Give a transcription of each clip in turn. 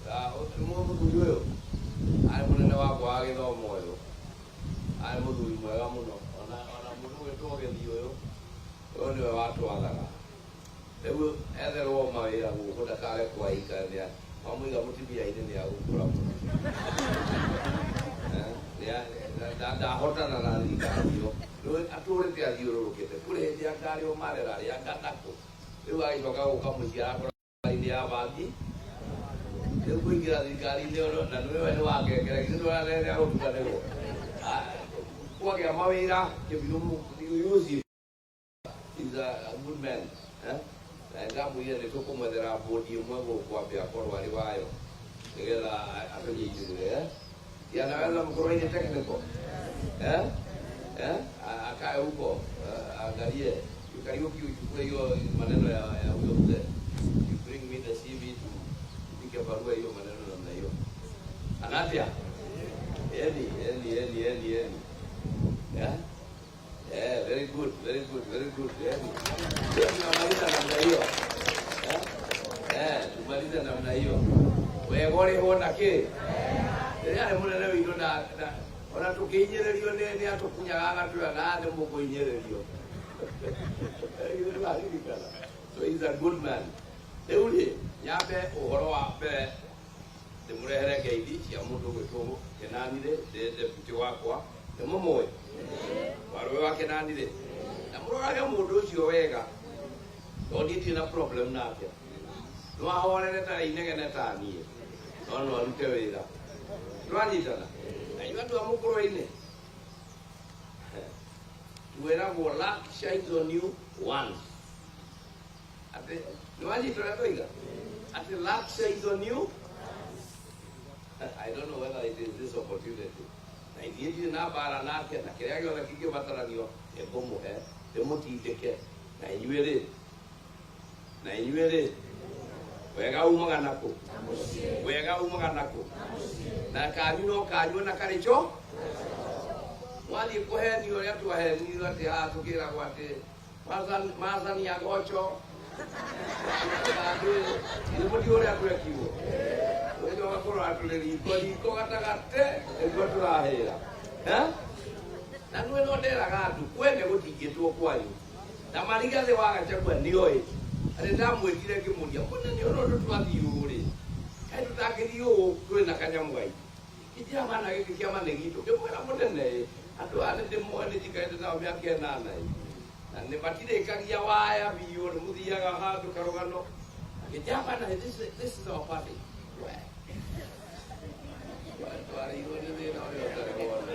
mũthuri ũyũ arĩ mũnene wakwa wa gĩthomo ũyũ, arĩ mũthuri mwega mũno, ona mũndũ wĩtwo Gĩthi ũyũ nĩwe watwathaga. Rĩu etherwo mawĩra gũkũ ndakage kũhaikanĩra, wamũiga mũtumia-inĩ nĩagũkũra mũno. Ndahotana na thirikari ĩyo, rĩu atũrĩte athiũrũrũkĩte, kũrĩ hĩndĩ ngari ũmarera arĩa gatatũ, rĩu agĩcoka gũka mũciĩ arakora raini ya bangi, rĩu kũingĩra thirikari-inĩ ĩyo na nĩwe nĩ wangengere githĩ ndũranehere agũtukanĩrwo. Kwagĩa mawĩra Yusuf is a good man. Ndamwĩrire nĩ tũkũmwethera bũndi ĩmwe gũkũ ambe akorwo arĩ wayo nĩgetha atũnyitĩrĩre. Anaweza mkoroini technical. Akae huko angalie Kariuki uchukue hiyo maneno ya huyo mzee. You bring me the CV to pika barua hiyo maneno namna hiyo. Anatia? Eli. Very good. Tumaliza namna hiyo. Tumaliza namna hiyo. Wewe gori hona ke? Yale munene witũ ona tũkĩinyĩrĩrio nĩ atũkunyaga agatwĩra na thĩ mũkũinyĩrĩrio. So he's a good man. Rĩu rĩ nyambe ũhoro wa mbere ndĩmũrehere ngeithi cia mũndũ gwĩtwo Kenani-rĩ, ndĩ deputy wakwa, nĩmũmũĩ warũĩ wa Kenani-rĩ, na mũrorage mũndũ ũcio wega tondũ ndirĩ na problem nake, no ahorere ta inegene ta niĩ no arute wĩra. Rwanyitana na inyuĩ andũ a mũkũrũ-inĩ twĩragwo luck shines on you once. Atĩ nĩwanyitana tũiga atĩ luck shines on you. I don't know whether it is this opportunity. Na ithuĩ ndirĩ na mbara nake na kĩrĩa gĩothe kĩngĩbataranio nĩngũmũhe ndĩmũtindĩke. Na inyuĩ-rĩ wega umaga nakũ? Wega umaga nakũ? Na kanyu no kanyu na karĩcho? Mwathiĩ kũhenio ũrĩa twahenio atĩ haha tũkĩragwo atĩ Mazani agocho. Nĩ mũndũ ũrĩa twekirwo. Ũrĩa ũgakorwo atũrĩ riko gatagatĩ nĩguo tũrahĩra. Na nĩwe no nderaga andũ kwene gũtingĩtwo kwanyu. Na Marigathĩ wa Gachagua nĩoĩ. Arĩ ndamwĩtire ngĩmũria mũnene ũyũ no twathiĩ ũũ-rĩ, kaĩ tũtangĩthiĩ ũũ twĩna kanyamũ gaitũ. Kĩnjamana gĩkĩ kĩama nĩ gitũ. Ngĩmwĩra mũnene andũ aya nĩndĩmoĩ nĩnjikarĩte nao mĩaka ĩnana na nĩmatirĩkagia waya biũ, nĩmũthiaga handũ karũgano. Kĩnjamana, this is our party. Twarĩirwo nĩ thĩna ũrĩa ũtarĩ wothe.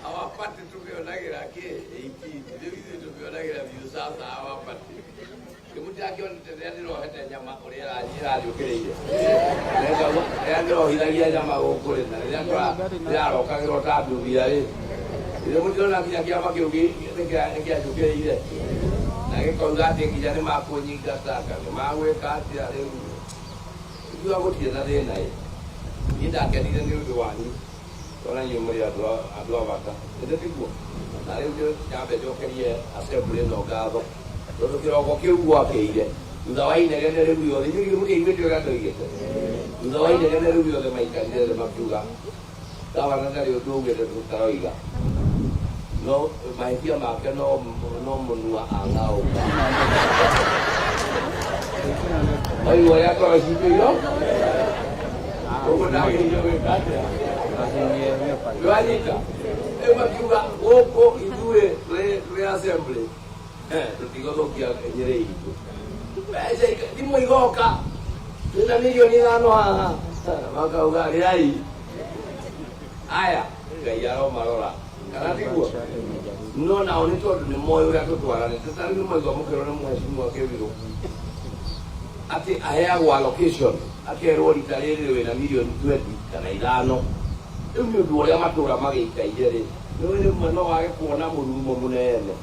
Our party tũmĩonagĩra kĩ 18, rĩu ithuĩ tũmĩonagĩra biũ sasa our party. Kĩmuti akĩonete rĩrĩa ndĩrohete nyama ũrĩa ĩranjũkĩrĩire. Rĩrĩa ndĩrohithagia nyama gũkũ rĩ, na rĩrĩa ndĩrarokagĩrwo ta ndubia-rĩ, rĩrĩa mũtirona nginya kĩama kĩu nĩkĩanjũkĩrĩire. Na gĩkoiga atĩ nginya nĩmakũnyingataga, nĩmagwĩka atĩa rĩu. Ithuĩ gũtirĩ na thĩna-ĩ. Niĩ ndakenire nĩ ũndũ wanyu. Tona inyuĩ mũrĩ andũ a bata. Ĩndĩ tiguo. Na rĩu nyambe njokerie assembly ĩno ngatho. Tondũ kĩroko kĩu gwakĩire. Thutha wa inegene rĩu rĩothe, inyuĩ mũtiaiguĩte ũrĩa ndoigĩte. Thutha wa inegene rĩu rĩothe maikarire thĩ makiuga gavana ndarĩ ũndũ augĩte tũtaroiga. No mahĩtia make no mũnua ang'aũka. Oigua ũrĩa akorwo citĩirwo? Ũguo ndagĩrĩirwo gwĩka atĩa? Rwanyita, rĩu makiuga gũkũ ithuĩ tũrĩ assembly tũtigũthũkia Nyĩrĩ itũ. Mbeca thimũ igoka, twĩna mirioni 5 haha, makauga rĩai. Aya, Ngai aromarora. Kana tiguo? No nao nĩ tondũ nĩmoĩ ũrĩa tũtwaranĩte. Ta rĩu nĩmwaigua mũkĩrwo nĩ mheshimiwa Kĩbirũ atĩ aheagwo allocation, akerwo rita rĩrĩ wĩna mirioni 20 kana 5. Rĩu nĩ ũndũ ũrĩa matũũra magĩikaire-rĩ, nĩwe rĩmwe no wage kuona mũrurumo mũnene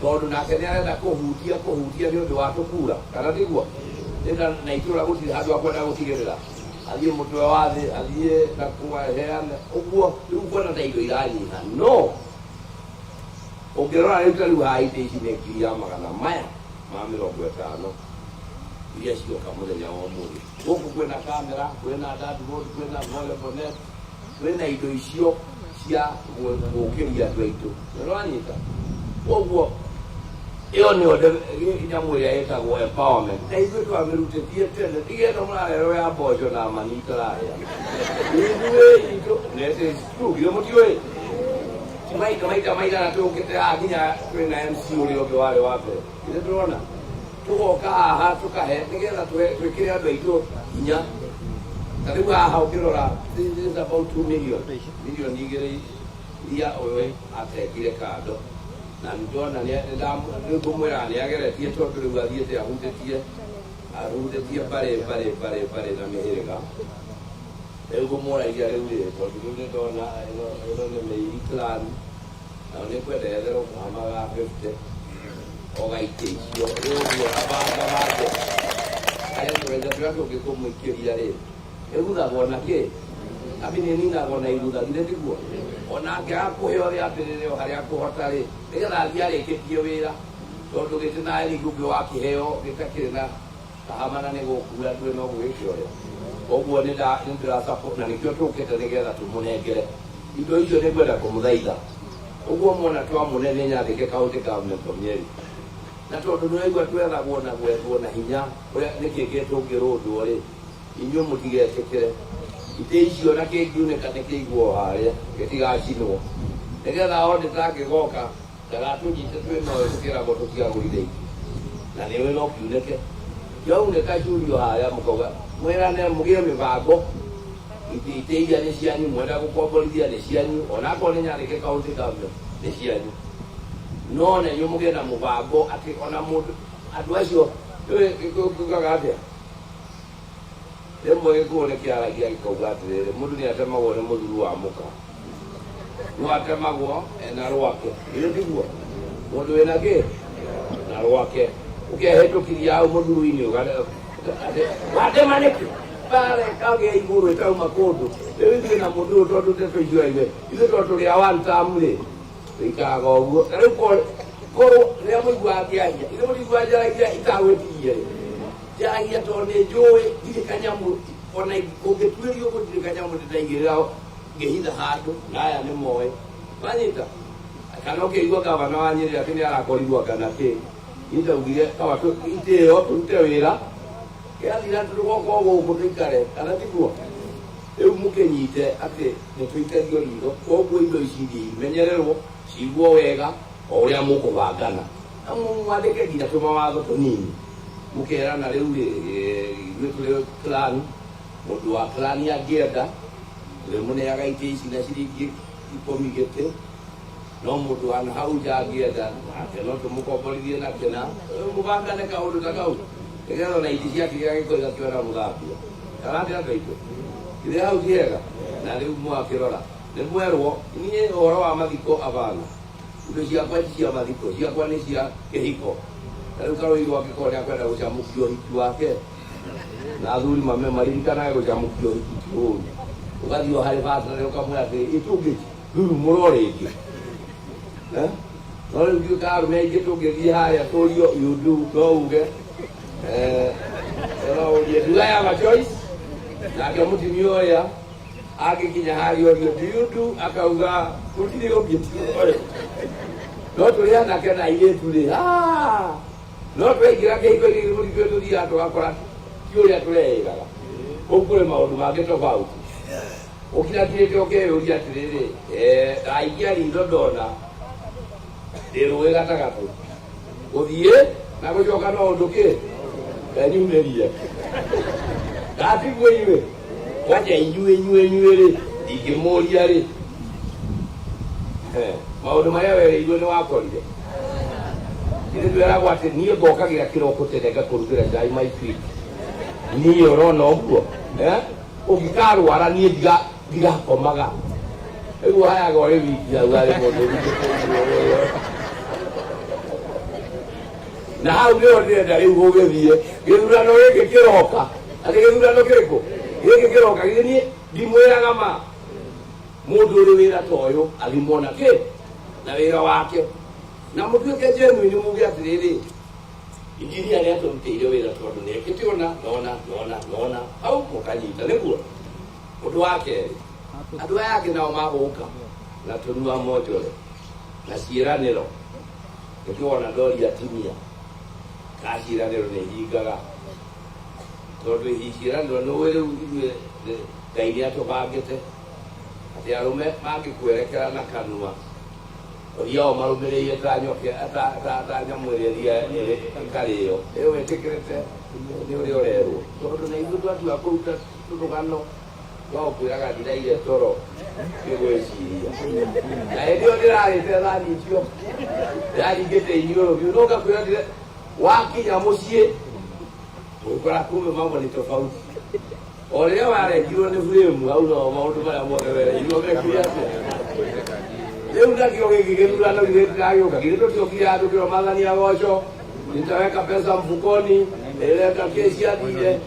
tondũ nake nĩarenda kũhutia nĩ ũndũ wa tũkura. Kana tiguo? Na itũũra gũtirĩ handũ akwenda gũtigĩrĩra athiĩ mũtwe wa thĩ, athiĩ na kũheana ũguo. Rĩu kuona ta indo iranyiha no ũngĩrora rĩu ta rĩu haha itĩ ici nĩ ngiri ya magana maya ma 50 iria cioka muthenya wa umuthi guku kwina kamera kwina dashboard kwina volleyball kwina indo icio cia gukiria andu aitu nirwanyita koguo iyo ni onde nyamu iria yetagwo empowerment na ithuĩ twamirutĩtie tene tigeno mũrarero ya mboco na mani tũrarĩa ithuĩ itũ nete tugire mũtiũĩ maita maigana tũkĩte nginya twĩna MC ũrĩa ũngĩ warĩ wa mbere ithe tũrona tugoka haha tukahe nigetha twikire andu aitu hinya ta riu haha ukirora this is about 2 million igiri iria oyo atekire kando na ndona ni ngumwira ni ageretie tondu riu athiete ahundetie bare na mihiriga riu ngumwira iria riu tondu riu ni ndona ino ni Meiri clan na ni kwendetherwo kamaga 50 ogaite icio rĩu abanga make aya twenda twake kũmũikĩria rĩ ĩguthagwo na kĩ abini ninagwo na iruthagire tiguo onake akũheo rĩ atĩrĩrĩ o harĩa akũhota rĩ nĩgetha athiĩ arĩkĩtie wĩra tondũ gĩtinaĩ rĩngĩ ũngĩ wakĩheo gĩtakĩrĩ na kahamana nĩ gũkura twĩ no gwĩkĩoya ũguo nĩ ndĩra na nĩkĩo tũkĩte nĩgetha tũmũnengere indo icio nĩ ngwenda kũmũthaitha ũguo mwona twamũnene nyandĩke county government of Nyeri na tondu nĩwaigua twethagwo na gwethwo na hinya ũrĩa nĩkĩ tũngĩrũndwo rĩ inyuĩ mũtigetĩkĩre itĩ icio na kĩngiunĩka nĩkĩiguo harĩa gĩtigacinwo nĩgetha o ndĩtangĩgoka ndagatũnyite twĩnoĩ tũkĩragwo tũtiagũrire iki na nĩwe no kiunĩke kĩaunĩka curio harĩa mũkauga mwĩrane mũgĩe mĩbango itĩ iria nĩ cianyu mwenda gũkomborithia nĩ cianyu onakorwo nĩ nyandĩke county government nĩ cianyu no na inyuĩ mũgĩe na mũbango atĩ ona mũndũ andũ acio gĩkugaga atĩa rĩmwe gĩkuũ nĩ kĩaragia gĩkauga atĩrĩrĩ mũndũ nĩ atemagwo nĩ mũthuri wa mũka no atemagwo ena rwake ĩyo tiguo mũndũ wĩna kĩ na rwake ũkehĩtũkiria hau mũthuri-inĩ watema nĩkĩ bare kagĩa igũrũ ĩtauma kũndũ rĩu ithuĩ na mũndũ ũyũ tondũ tũtũicuaime ithuĩ tondũ tũrĩ a one term rĩ tũikaraga ũguo na rĩu korwo rĩrĩa mũiguaga ngĩaria ithuĩ mũtiguaga njaragia itagwĩtiria rĩ njaragia tondũ nĩ njũĩ ndirĩ kanyamũ ona ũngĩtuĩria ũguo ndirĩ kanyamũ ndĩraigĩrĩra ngĩhitha handũ na aya nĩ moĩ wanyita kana ũkĩigua gavana wa Nyeri atĩ nĩ arakorirwo kana kĩ nĩndaugire kaba itĩo tũrute wĩra kĩathira tũgoka gũkũ tũikare kana tiguo rĩu mũkĩnyite atĩ nĩtũikario ritho koguo indo ici imenyererwo ciguo wega o ũrĩa mũkũbangana na mwandĩke nginya tũmawatho tũnini mũkerana rĩu ithuĩ tũrĩ clan mũndũ wa clan angĩenda mũneaga itĩ ici na ciringi 10 gĩtĩ no mũndũ wa hau nja angĩenda nake no tũmũkomborithie nake na mũbangane kaũndũ ta kau nĩgetha ona iti ciake gĩgagĩkorwo igakĩona mũthambia kana atĩa andũ aitũ ithe hau ciega na rĩu mwakĩrora nĩ mwerwo niĩ ũhoro wa mathiko abana indo ciakwa ti cia mathiko ciakwa nĩ cia kĩhiko na rĩu Karũirũ angĩkorwo nĩ akwenda gũcamũkia ũhiki wake na athuri maririkanaga gũcamũkia ũhiki ti ũru ũgathiĩ o harĩ batarĩ ũkamwĩra atĩrĩ ĩtũngĩ ruru mũrorĩngĩ no rĩu nduĩka arũme aingĩ tũngĩthiĩ harĩa tũrio yundu no uge do I have a choice? Nake mũtumia ũrĩa agĩkinya harĩa orio do you do akauga gũtirĩ ũngĩ no tũrĩ anake na airĩtu rĩ no twaingĩra kĩhiko-inĩ gĩkĩ tũthiaga tũgakora ti ũrĩa tũreĩraga kũu kũrĩ maũndũ mangĩ tofauti ũkiratirĩte ũkeyũria atĩrĩrĩ ndaingĩa ritho ndona ndĩ rũĩ gatagatĩ gũthiĩ na gũcoka no ũndũ kĩ ndanyumĩria ndatiguo inyuĩ kwaja inyuĩ rĩ ndingĩmũria rĩ maũndũ marĩa wereirwo nĩ wakorire ithe ndwĩragwo atĩ niĩ ngokagĩra kĩroko tene ngakũrugĩra cai my feet niĩ ũrona ũguo ũngĩkarwara niĩ ndigakomaga rĩu hayaga ũrĩ wiki hau harĩ mũndũ na hau nĩho ndĩrenda rĩu gũgĩthiĩ gĩthurano gĩkĩ kĩroka atĩ gĩthurano kĩrĩkũ gĩkĩ kĩroka niĩ ndimwĩraga ma mũndũ ũrĩ wĩra ta ũyũ athimwo na kĩ na wĩra wake na mũtuĩke genuine muge atĩrĩrĩ Injinia ni atu mteire wira tondu ni ekitiona nona au mukanyita niguo undu wake andu aya angi nao maguka na tunua mojore na ciiraniro nikiona ndori atimia ka ciiraniro ni hingaga tondu ciiraniro ni wira Ngai ni atubangite ati arume mangikwerekera na kanua Orio marumirie ta nyoke ta nyamwereria kario ewe tekrete ni uri orero tondu na ithu twatu akuta tutugano no kwiraga ndiraire toro kigweciria na ndio ndirarite thani icio ndarigite inyoro biunoga kwira ndire wakinya mucii ukora kumbe mambo ni tofauti oria warengirwo ni frame au no maundu maria mothe wereirwo mekire leo ndakio kigirura na ndirayo kagirito tokira ndio mathani ya gocho nitaweka pesa mfukoni ile kesi ya dile